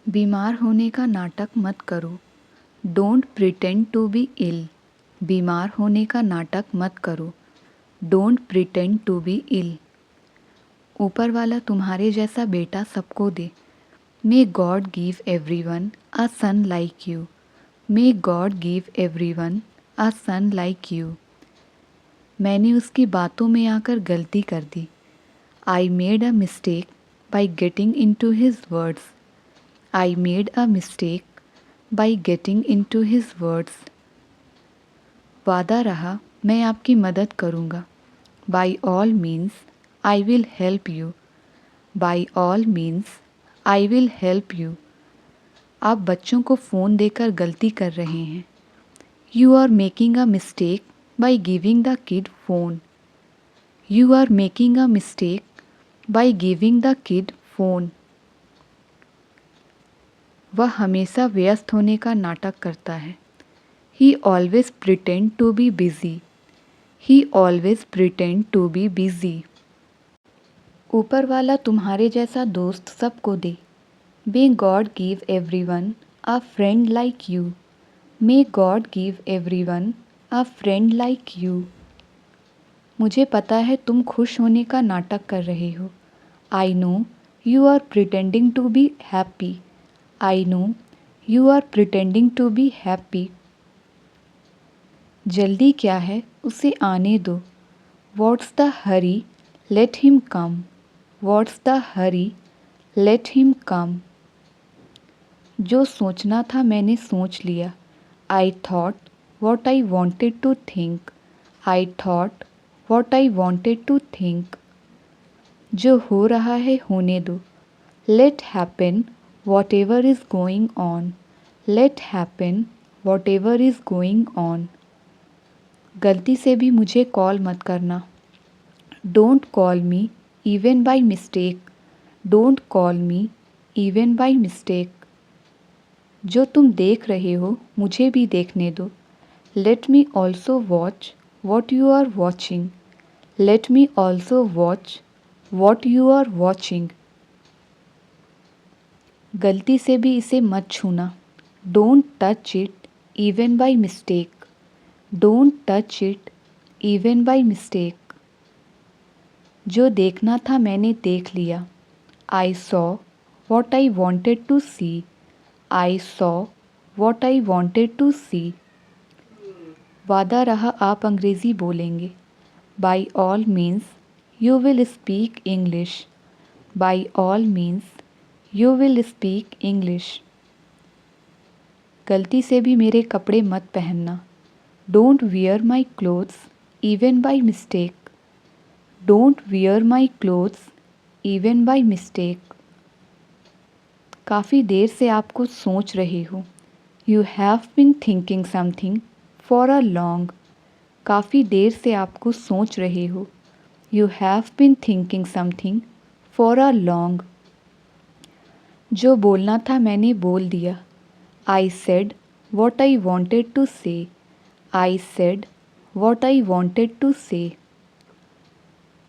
बीमार होने का नाटक मत करो। Don't pretend to be ill. बीमार होने का नाटक मत करो। Don't pretend to be ill. ऊपर वाला तुम्हारे जैसा बेटा सबको दे। May God give everyone a son like you. May God give everyone a son like you. मैंने उसकी बातों में आकर गलती कर दी। I made a mistake by getting into his words. I made a mistake by getting into his words. वादा रहा मैं आपकी मदद करूँगा। By all means, I will help you. By all means, I will help you. आप बच्चों को phone देकर गलती कर रहे हैं। You are making a mistake by giving the kid phone. You are making a mistake by giving the kid phone. वह हमेशा व्यस्त होने का नाटक करता है। He always pretend to be busy. He always pretend to be busy. ऊपर वाला तुम्हारे जैसा दोस्त सबको दे। May God give everyone a friend like you. May God give everyone a friend like you. मुझे पता है तुम खुश होने का नाटक कर रहे हो। I know you are pretending to be happy. I know you are pretending to be happy. जल्दी क्या है उसे आने दो। What's the hurry? Let him come. What's the hurry? Let him come. जो सोचना था मैंने सोच लिया। I thought what I wanted to think. I thought what I wanted to think. जो हो रहा है होने दो। Let happen whatever is going on. Let happen whatever is going on. गलती से भी मुझे कॉल मत करना। Don't call me even by mistake. Don't call me even by mistake. जो तुम देख रहे हो मुझे भी देखने दो। Let me also watch what you are watching. Let me also watch what you are watching. गलती से भी इसे मत छूना। Don't touch it even by mistake. Don't touch it even by mistake. जो देखना था मैंने देख लिया। I saw what I wanted to see. I saw what I wanted to see. वादा रहा आप अंग्रेज़ी बोलेंगे। By all means you will speak English. By all means you will speak English. गलती से भी मेरे कपड़े मत पहनना। Don't wear my clothes even by mistake. Don't wear my clothes even by mistake. काफ़ी देर से आप कुछ सोच रहे हो। You have been thinking something for a long. काफ़ी देर से आप कुछ सोच रहे हो। You have been thinking something for a long. जो बोलना था मैंने बोल दिया। I said what I wanted to say. I said what I wanted to say.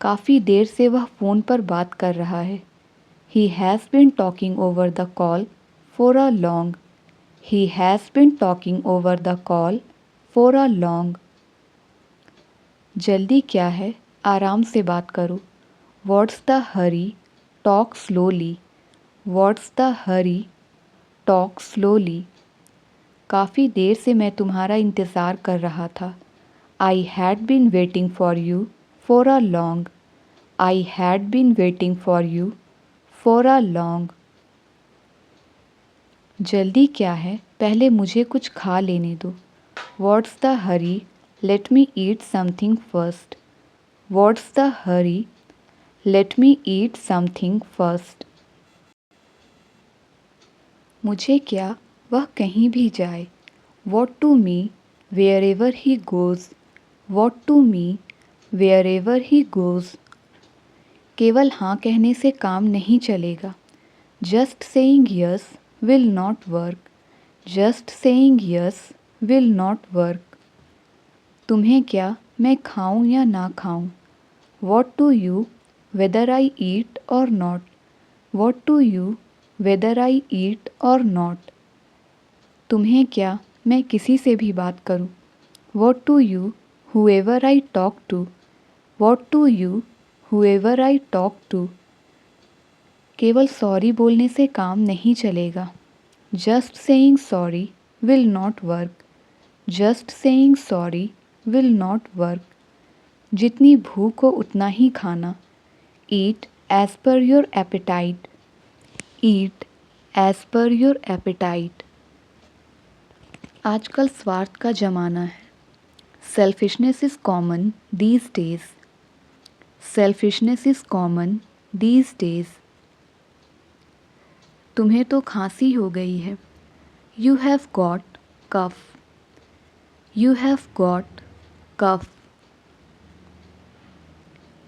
काफ़ी देर से वह फ़ोन पर बात कर रहा है। He has been talking over the call for a long. He has been talking over the call for a long. जल्दी क्या है आराम से बात करो। What's the hurry? Talk slowly. What's the hurry? Talk slowly. काफ़ी देर से मैं तुम्हारा इंतज़ार कर रहा था। I had been waiting for you for a long. I had been waiting for you for a long. जल्दी क्या है पहले मुझे कुछ खा लेने दो। What's the hurry? Let me eat something first. What's the hurry? Let me eat something first. मुझे क्या वह कहीं भी जाए। What to me wherever he goes. What to me wherever he goes. केवल हाँ कहने से काम नहीं चलेगा। Just saying yes will not work. Just saying yes will not work. तुम्हें क्या मैं खाऊं या ना खाऊं। What to you whether I eat or not. What to you whether I eat और नॉट। तुम्हें क्या, मैं किसी से भी बात करूं। What to you, whoever I talk to. What to you, whoever I talk to. केवल सॉरी बोलने से काम नहीं चलेगा। Just saying sorry will not work. Just saying sorry will not work. जितनी भूख हो उतना ही खाना। Eat as per your appetite. Eat as per your appetite. आजकल स्वार्थ का ज़माना है। Selfishness is common these days. Selfishness is common these days. तुम्हें तो खांसी हो गई है। You have got cough. You have got cough.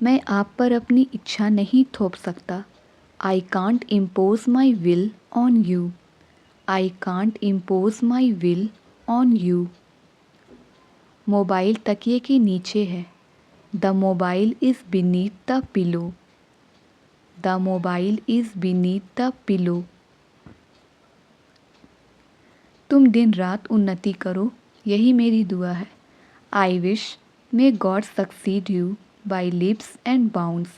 मैं आप पर अपनी इच्छा नहीं थोप सकता। I can't impose my will on you. I can't impose my will on you. Mobile तकिए के नीचे है। The mobile is beneath the pillow. The mobile is beneath the pillow. तुम दिन रात उन्नति करो, यही मेरी दुआ है। I wish may God succeed you by leaps and bounds.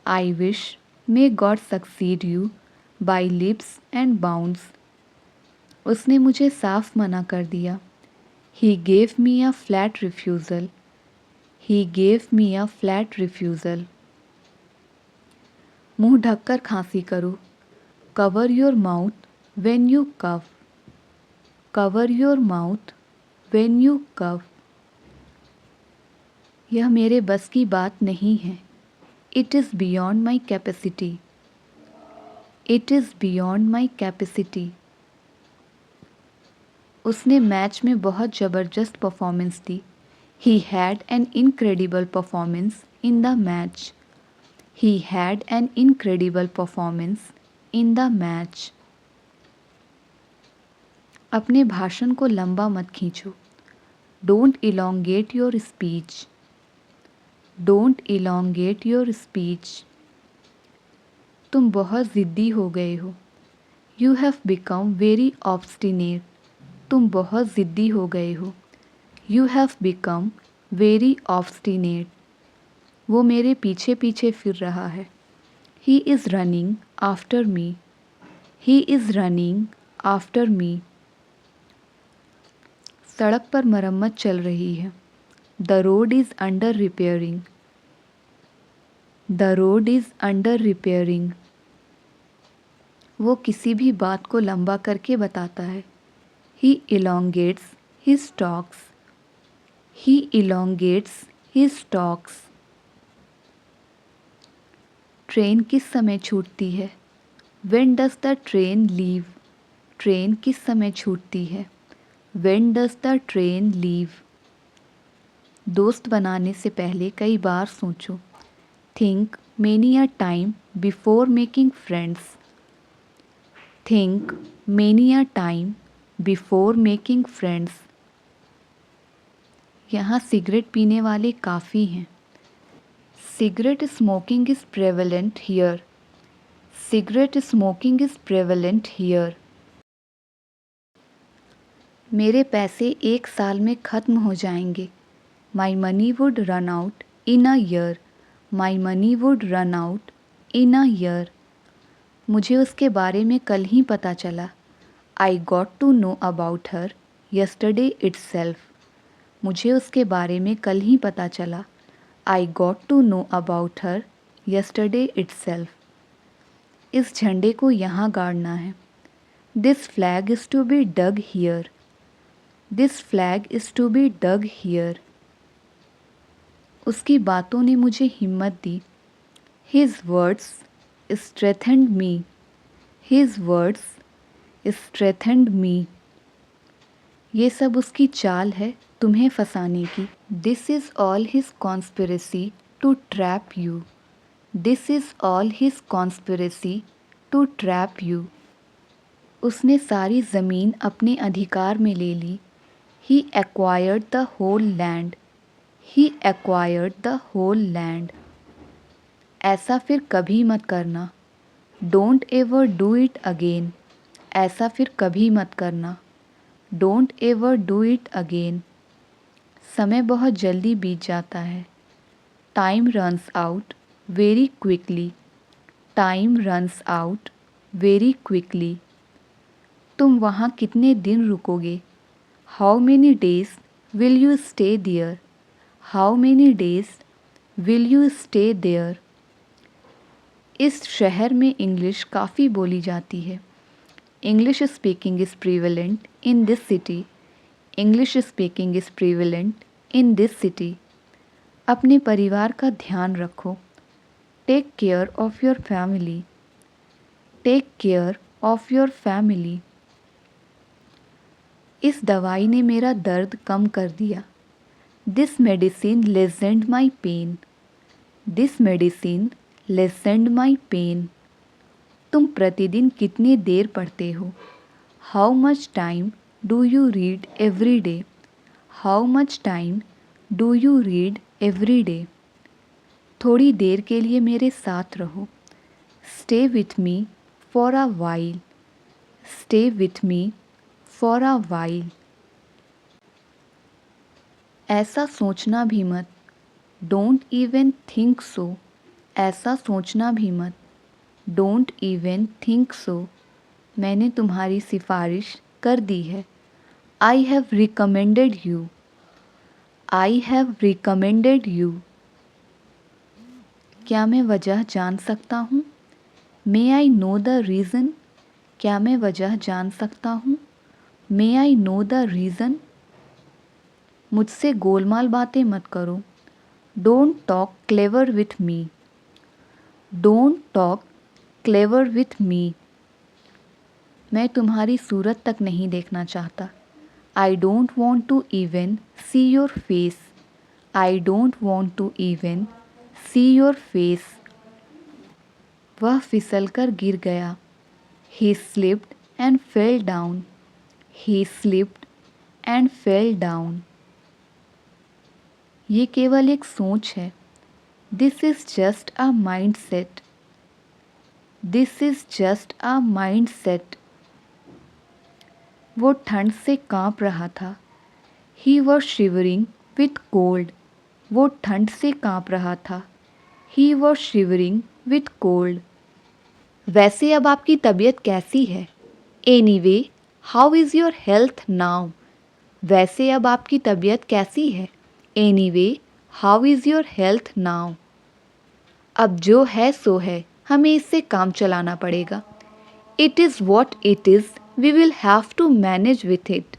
I wish may God succeed you by leaps and bounds. उसने मुझे साफ मना कर दिया। He gave me a flat refusal. He gave me a flat refusal. मुंह ढककर खांसी करो। Cover your mouth when you cough. Cover your mouth when you cough. यह मेरे बस की बात नहीं है। It is beyond my capacity. It is beyond my capacity. उसने मैच में बहुत ज़बरदस्त परफॉर्मेंस दी। He had an incredible performance in the match. He had an incredible performance in the match. अपने भाषण को लंबा मत खींचो। Don't elongate your speech. Don't elongate your speech. तुम बहुत ज़िद्दी हो गए हो। You have become very obstinate. तुम बहुत ज़िद्दी हो गए हो। You have become very obstinate. वो मेरे पीछे पीछे फिर रहा है। He is running after me. He is running after me. सड़क पर मरम्मत चल रही है। The road is under repairing. The road is under repairing. वो किसी भी बात को लंबा करके बताता है। ही elongates his talks. He elongates his talks. Train किस समय छूटती है? When does the train leave? Train किस समय छूटती है? When does the train leave? दोस्त बनाने से पहले कई बार सोचो। Think many a time before making friends. Think many a time before making friends. यहाँ सिगरेट पीने वाले काफ़ी हैं। Cigarette smoking is prevalent here. Cigarette smoking is prevalent here. मेरे पैसे 1 साल में ख़त्म हो जाएंगे। My money would run out in a year. My money would run out in a year. मुझे उसके बारे में कल ही पता चला। I got to know about her yesterday itself. मुझे उसके बारे में कल ही पता चला। I got to know about her yesterday itself. इस झंडे को यहाँ गाड़ना है। This flag is to be dug here. This flag is to be dug here. उसकी बातों ने मुझे हिम्मत दी। His words strengthened me. His words strengthened me. ये सब उसकी चाल है तुम्हें फंसाने की। This is all his conspiracy to trap you. This is all his conspiracy to trap you. उसने सारी ज़मीन अपने अधिकार में ले ली। He acquired the whole land. He acquired the whole land. ऐसा फिर कभी मत करना। Don't ever do it again, ऐसा फिर कभी मत करना। Don't ever do it again. समय बहुत जल्दी बीत जाता है। Time runs out very quickly. Time runs out very quickly. तुम वहाँ कितने दिन रुकोगे? How many days will you stay there? How many days will you stay there? इस शहर में इंग्लिश काफ़ी बोली जाती है। English speaking is prevalent in this city. English speaking is prevalent in this city. अपने परिवार का ध्यान रखो। Take care of your family. Take care of your family. इस दवाई ने मेरा दर्द कम कर दिया। This medicine lessened my pain. This medicine lessened my pain. तुम प्रतिदिन कितनी देर पढ़ते हो? How much time do you read every day? How much time do you read every day? थोड़ी देर के लिए मेरे साथ रहो। Stay with me for a while. Stay with me for a while. ऐसा सोचना भी मत। Don't even think so. ऐसा सोचना भी मत। Don't even think so. मैंने तुम्हारी सिफारिश कर दी है। I have recommended you. I have recommended you. क्या मैं वजह जान सकता हूँ? मे आई नो द रीज़न? क्या मैं वजह जान सकता हूँ? मे आई नो द रीज़न? मुझसे गोलमाल बातें मत करो। Don't talk clever with me. Don't talk clever with me. मैं तुम्हारी सूरत तक नहीं देखना चाहता। I don't want to even see your face. I don't want to even see your face. वह फिसल कर गिर गया। He slipped and fell down. He slipped and fell down. ये केवल एक सोच है। This is just a mind set. This is just a mind set. वो ठंड से काँप रहा था। He was shivering with cold. वो ठंड से काँप रहा था। He was shivering with cold. वैसे अब आपकी तबीयत कैसी है? Anyway how is your health now? वैसे अब आपकी तबीयत कैसी है? Anyway how is your health now? अब जो है सो है, हमें इससे काम चलाना पड़ेगा। It is what it is, we will have to manage with it.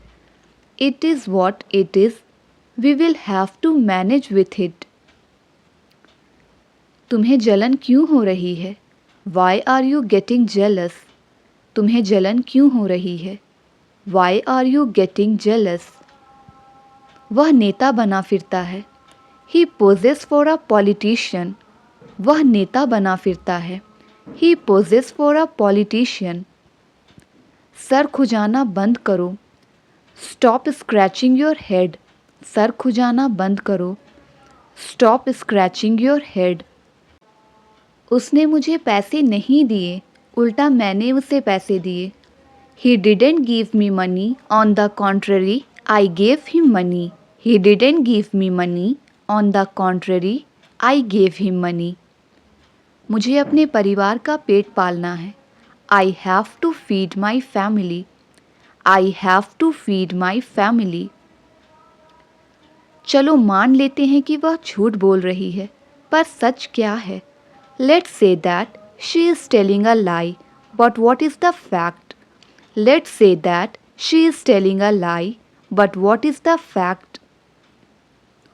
It is what it is, we will have to manage with it. तुम्हें जलन क्यों हो रही है? Why are you getting jealous? तुम्हें जलन क्यों हो रही है? Why are you getting jealous? वह नेता बना फिरता है। He poses for a politician. वह नेता बना फिरता है। He poses for a politician. Sir खुजाना बंद करो। Stop scratching your head. सर खुजाना बंद करो। Stop scratching your head. उसने मुझे पैसे नहीं दिए, उल्टा मैंने उसे पैसे दिए। He didn't give me money, on the contrary, I gave him money. He didn't give me money, on the contrary, I gave him money. मुझे अपने परिवार का पेट पालना है। I have to feed my family. I have to feed my family. चलो मान लेते हैं कि वह झूठ बोल रही है, पर सच क्या है? Let's say that she is telling a lie, but what is the fact? Let's say that she is telling a lie, but what is the fact?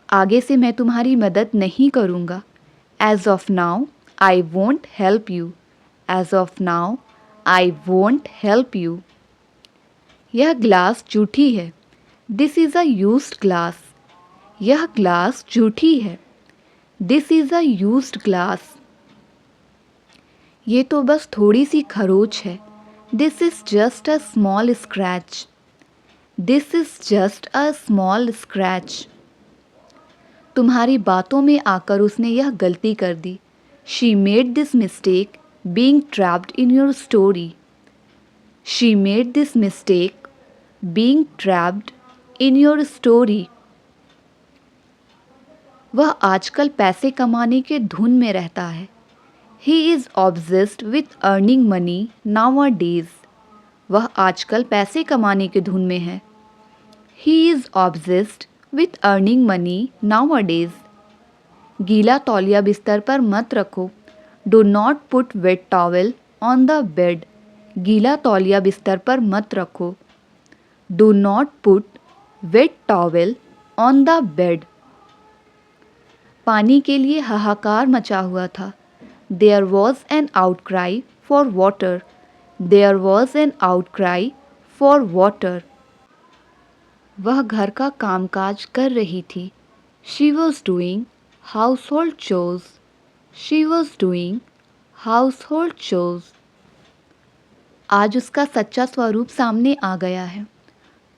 आगे से मैं तुम्हारी मदद नहीं करूँगा। As of now, I won't help you. As of now, I won't help you. यह glass झूठी है। This is a used glass. यह ग्लास झूठी है। This is a used glass. ये तो बस थोड़ी सी खरोच है। This is just a small scratch. This is just a small scratch. तुम्हारी बातों में आकर उसने यह गलती कर दी। She made this mistake being trapped in your story. She made this mistake, being trapped in your story. वह आजकल पैसे कमाने के धुन में रहता है. He is obsessed with earning money nowadays. वह आजकल पैसे कमाने के धुन में है. He is obsessed with earning money nowadays. गीला तौलिया बिस्तर पर मत रखो. Do not put wet towel on the bed. गीला तौलिया बिस्तर पर मत रखो. Do not put wet towel on the bed. पानी के लिए हाहाकार मचा हुआ था. There was an outcry for water. There was an outcry for water. वह घर का कामकाज कर रही थी. She was doing household chores. She was doing household chores. आज उसका सच्चा स्वरूप सामने आ गया है.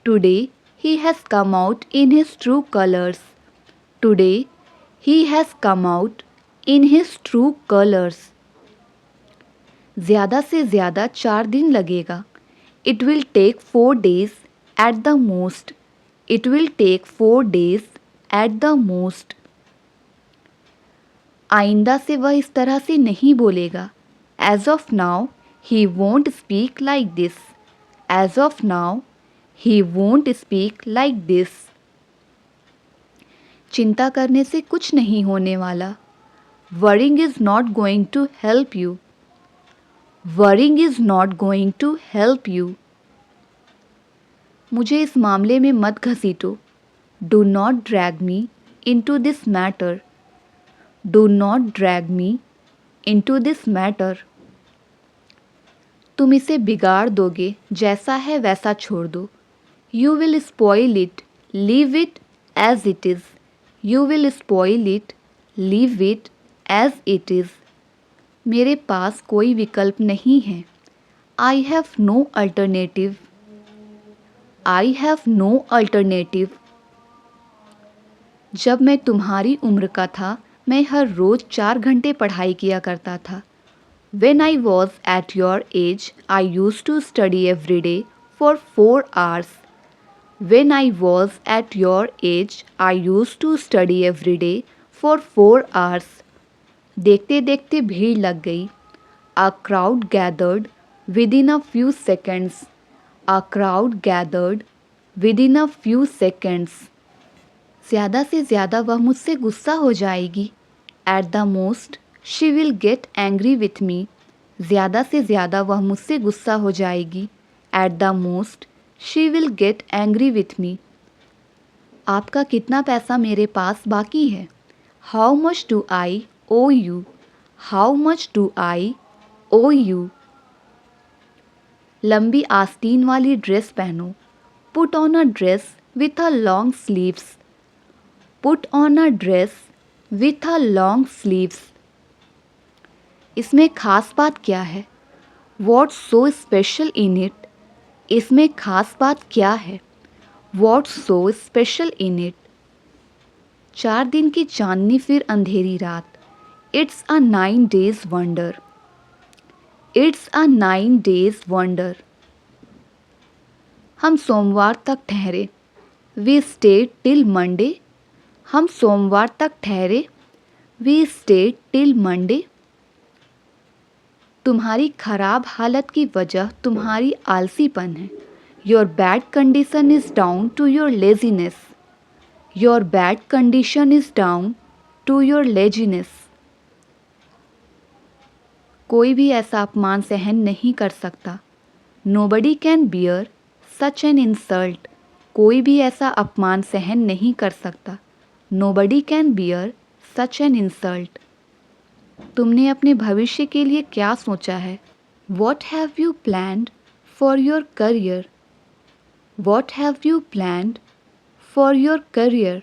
Today he has come out in his true colors. Today he has come out in his true colors. ज़्यादा से ज़्यादा 4 दिन लगेगा. It will take 4 days at the most. It will take 4 days at the most. आइंदा से वह इस तरह से नहीं बोलेगा. As of now, he won't speak like this. As of now, he won't speak like this. चिंता करने से कुछ नहीं होने वाला. Worrying is not going to help you. Worrying is not going to help you. मुझे इस मामले में मत घसीटो. Do not drag me into this matter. Do not drag me into this matter. तुम इसे बिगाड़ दोगे. जैसा है वैसा छोड़ दो. You will spoil it. Leave it as it is. You will spoil it. Leave it as it is. मेरे पास कोई विकल्प नहीं है. I have no alternative. I have no alternative. जब मैं तुम्हारी उम्र का था, मैं हर रोज़ 4 घंटे पढ़ाई किया करता था. When I was at your age, I used to study every day for 4 hours. When I was at your age, I used to study every day for 4 hours. देखते देखते भीड़ लग गई. A crowd gathered within a few seconds. A crowd gathered within a few seconds. ज़्यादा से ज़्यादा वह मुझसे गुस्सा हो जाएगी. At the most, she will get angry with me. ज़्यादा से ज़्यादा वह मुझसे गुस्सा हो जाएगी. At the most, she will get angry with me. आपका कितना पैसा मेरे पास बाकी है? How much do I owe you? How much do I owe you? लंबी आस्तीन वाली ड्रेस पहनो. Put on a dress with a long sleeves. Put on a dress with a long sleeves. इसमें खास बात क्या है? What's so special in it? इसमें खास बात क्या है? What's so special in it? 4 दिन की चांदनी फिर अंधेरी रात. It's a 9 days wonder. It's a 9 days wonder. हम सोमवार तक ठहरे. We stayed till Monday. हम सोमवार तक ठहरे. We stayed till Monday. तुम्हारी खराब हालत की वजह तुम्हारी आलसीपन है. Your bad condition is down to your laziness. Your bad condition is down to your laziness. कोई भी ऐसा अपमान सहन नहीं कर सकता. Nobody can bear such an insult. कोई भी ऐसा अपमान सहन नहीं कर सकता. Nobody can bear such an insult. तुमने अपने भविष्य के लिए क्या सोचा है? What have you planned for your career? What have you planned for your career?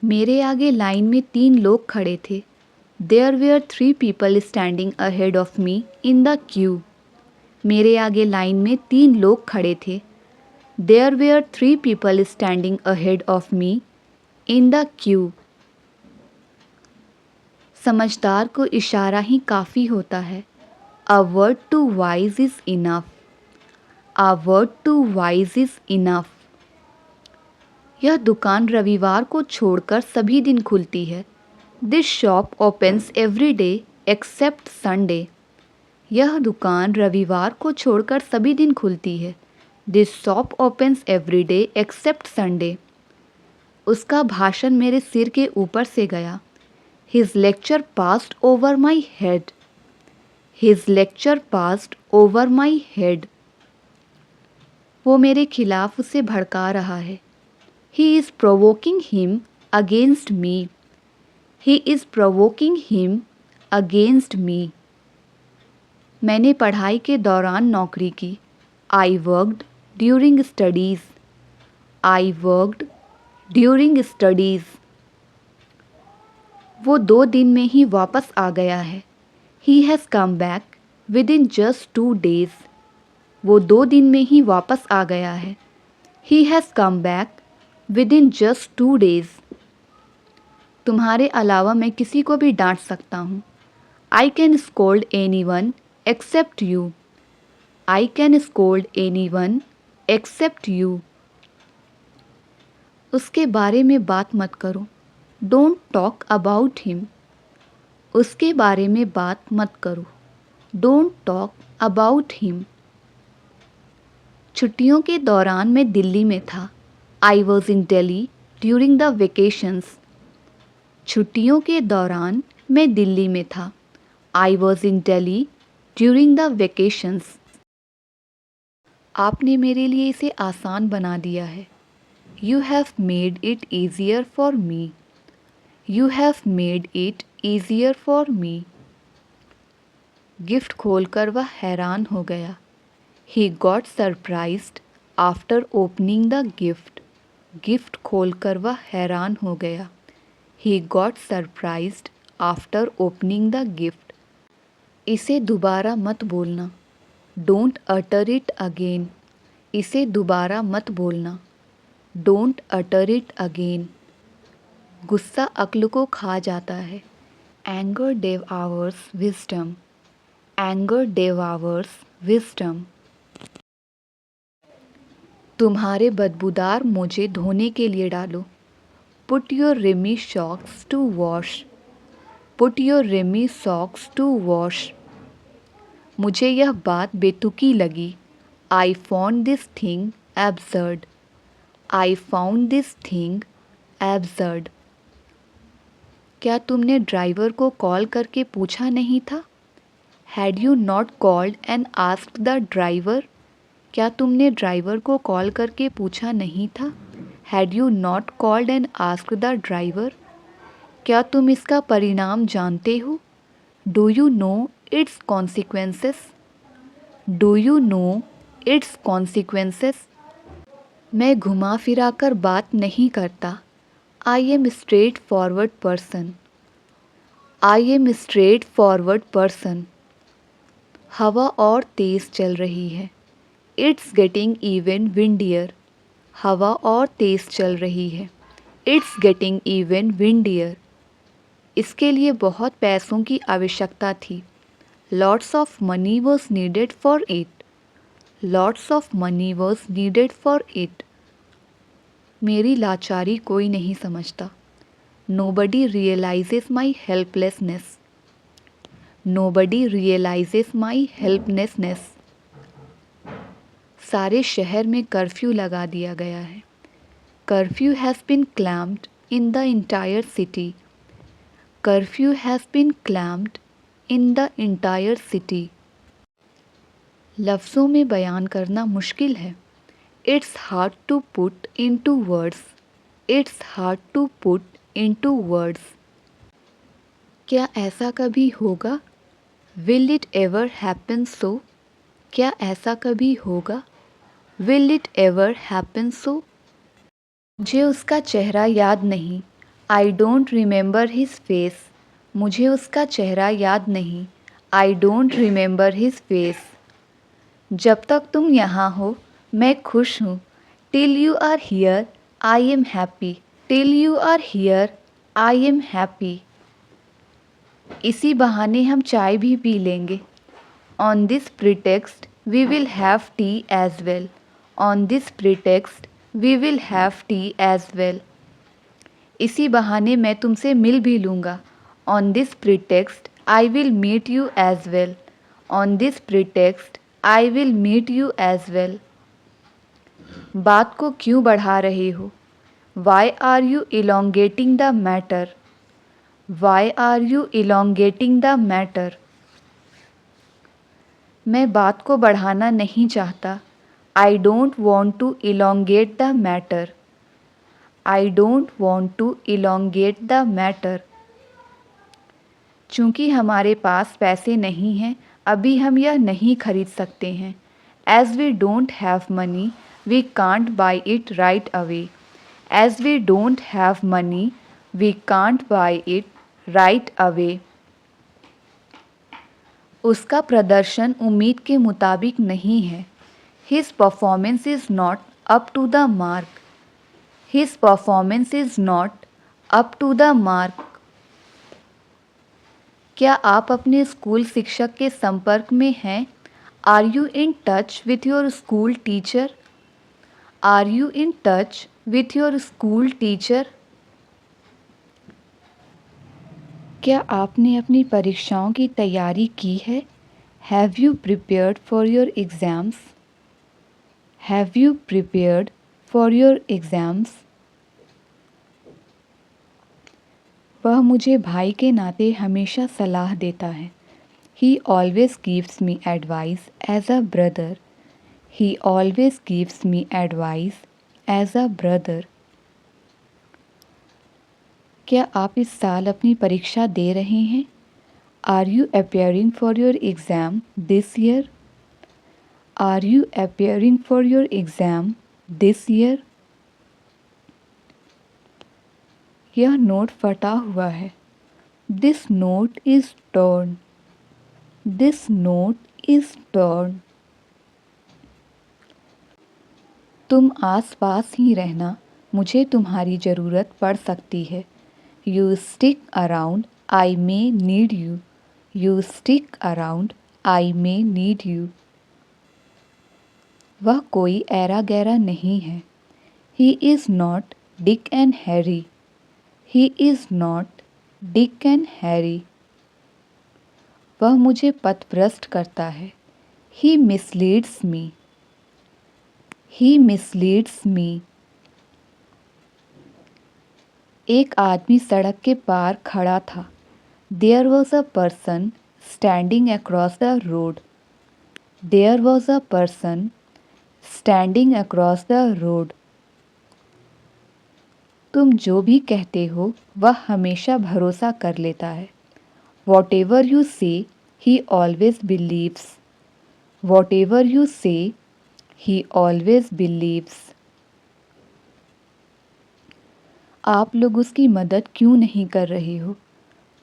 मेरे आगे लाइन में 3 लोग खड़े थे. There were 3 people standing ahead of me in the queue. मेरे आगे लाइन में 3 लोग खड़े थे. There were 3 people standing ahead of me in the queue. समझदार को इशारा ही काफ़ी होता है। A word to wise is enough. A word to wise is enough. यह दुकान रविवार को छोड़कर सभी दिन खुलती है। This shop opens every day except Sunday. यह दुकान रविवार को छोड़कर सभी दिन खुलती है। This shop opens every day except Sunday. उसका भाषण मेरे सिर के ऊपर से गया। His lecture passed over my head. His lecture passed over my head. वो मेरे खिलाफ उसे भड़का रहा है। He is provoking him against me. He is provoking him against me. मैंने पढ़ाई के दौरान नौकरी की। I worked during studies. I worked during studies. वो 2 दिन में ही वापस आ गया है। He has come back within just 2 days. वो 2 दिन में ही वापस आ गया है। He has come back within just 2 days. तुम्हारे अलावा मैं किसी को भी डांट सकता हूँ। I can scold anyone except you. I can scold anyone except you. उसके बारे में बात मत करो। Don't talk about him. उसके बारे में बात मत करो। Don't talk about him. छुट्टियों के दौरान मैं दिल्ली में था। I was in Delhi during the vacations. छुट्टियों के दौरान मैं दिल्ली में था। I was in Delhi during the vacations. आपने मेरे लिए इसे आसान बना दिया है। You have made it easier for me. You have made it easier for me. Gift खोलकर वह हैरान हो गया। He got surprised after opening the gift. Gift खोलकर वह हैरान हो गया। He got surprised after opening the gift. इसे दोबारा मत बोलना। Don't utter it again. इसे दोबारा मत बोलना। Don't utter it again. गुस्सा अक्ल को खा जाता है। Anger devours wisdom. Anger devours wisdom. तुम्हारे बदबूदार मोजे धोने के लिए डालो। Put your rummy socks to wash. Put your rummy socks to wash. मुझे यह बात बेतुकी लगी। I found this thing absurd. I found this thing absurd. क्या तुमने ड्राइवर को कॉल करके पूछा नहीं था? Had you not called and asked the driver? क्या तुमने ड्राइवर को कॉल करके पूछा नहीं था? Had you not called and asked the driver? क्या तुम इसका परिणाम जानते हो? Do you know its consequences? Do you know its consequences? मैं घुमा फिरा कर बात नहीं करता। I am straight forward person. I am straight forward person. हवा और तेज़ चल रही है। It's getting even windier. हवा और तेज़ चल रही है। It's getting even windier. इसके लिए बहुत पैसों की आवश्यकता थी। Lots of money was needed for it. Lots of money was needed for it. मेरी लाचारी कोई नहीं समझता। Nobody realizes my helplessness. Nobody realizes my helplessness. सारे शहर में कर्फ्यू लगा दिया गया है। Curfew has been clamped in the entire city. Curfew has been clamped in the entire city. लफ्ज़ों में बयान करना मुश्किल है। It's hard to put into words. It's hard to put into words. क्या ऐसा कभी होगा? Will it ever happen so? क्या ऐसा कभी होगा? Will it ever happen so? मुझे उसका चेहरा याद नहीं। I don't remember his face. मुझे उसका चेहरा याद नहीं। I don't remember his face. जब तक तुम यहाँ हो मैं खुश हूँ। Till you are here, I am happy. Till you are here, I am happy. इसी बहाने हम चाय भी पी लेंगे। On this pretext, we will have tea as well. On this pretext, we will have tea as well. इसी बहाने मैं तुमसे मिल भी लूँगा। On this pretext, I will meet you as well. On this pretext, I will meet you as well. बात को क्यों बढ़ा रहे हो? Why are you elongating the matter? Why are you elongating the matter? मैं बात को बढ़ाना नहीं चाहता। I don't want to elongate the matter. I don't want to elongate the matter. चूँकि हमारे पास पैसे नहीं हैं, अभी हम यह नहीं खरीद सकते हैं। As we don't have money, we can't buy it right away. As we don't have money, we can't buy it right away. उसका प्रदर्शन उम्मीद के मुताबिक नहीं है। His performance is not up to the mark. His performance is not up to the mark. क्या आप अपने स्कूल शिक्षक के संपर्क में हैं? Are you in touch with your school teacher? Are you in touch with your school teacher? क्या आपने अपनी परीक्षाओं की तैयारी की है? Have you prepared for your exams? Have you prepared for your exams? वह मुझे भाई के नाते हमेशा सलाह देता है। He always gives me advice as a brother. He always gives me advice as a brother. क्या आप इस साल अपनी परीक्षा दे रहे हैं? Are you appearing for your exam this year? Are you appearing for your exam this year? यह note फटा हुआ है। This note is torn. This note is torn. तुम आस-पास ही रहना, मुझे तुम्हारी ज़रूरत पड़ सकती है। You stick around, I may need you. You stick around, I may need you. वह कोई ऐरा गैरा नहीं है। He is not Dick and Harry. He is not Dick and Harry. वह मुझे पथभ्रष्ट करता है। He misleads me. He misleads me. एक आदमी सड़क के पार खड़ा था। There was a person standing across the road. There was a person standing across the road. तुम जो भी कहते हो वह हमेशा भरोसा कर लेता है। Whatever you say, he always believes. Whatever you say, he always believes. आप लोग उसकी मदद क्यों नहीं कर रहे हो?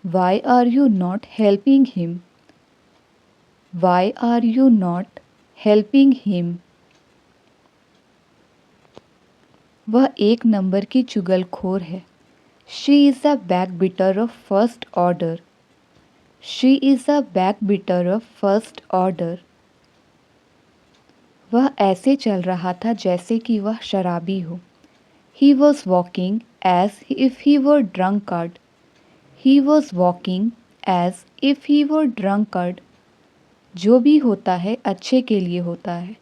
Why are you not helping him? Why are you not helping him? वह एक नंबर की चुगलखोर है। She is a backbiter of first order. She is a backbiter of first order. वह ऐसे चल रहा था जैसे कि वह शराबी हो। He was walking as if he were drunkard. He was walking as if he were drunkard. जो भी होता है अच्छे के लिए होता है।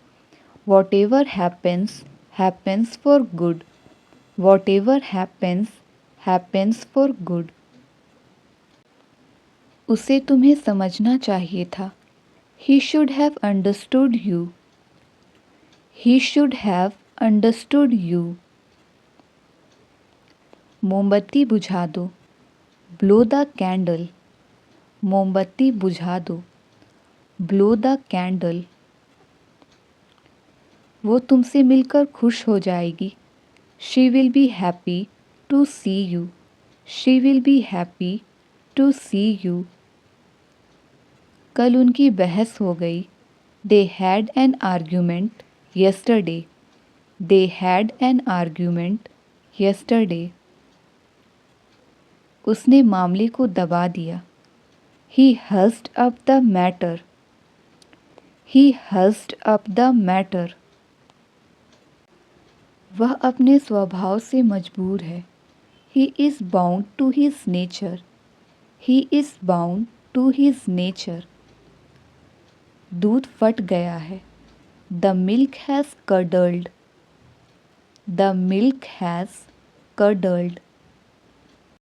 Whatever happens, happens for good. Whatever happens, happens for good. उसे तुम्हें समझना चाहिए था। He should have understood you. He should have understood you. मोमबत्ती बुझा दो। Blow the candle. मोमबत्ती बुझा दो। Blow the candle. वो तुमसे मिलकर खुश हो जाएगी। She will be happy to see you. She will be happy to see you. कल उनकी बहस हो गई। They had an argument yesterday. They had an argument yesterday. उसने मामले को दबा दिया। He husked up the matter. He husked up the matter. वह अपने स्वभाव से मजबूर है. He is bound to his nature. He is bound to his nature. दूध फट गया है. The milk has curdled. The milk has curdled.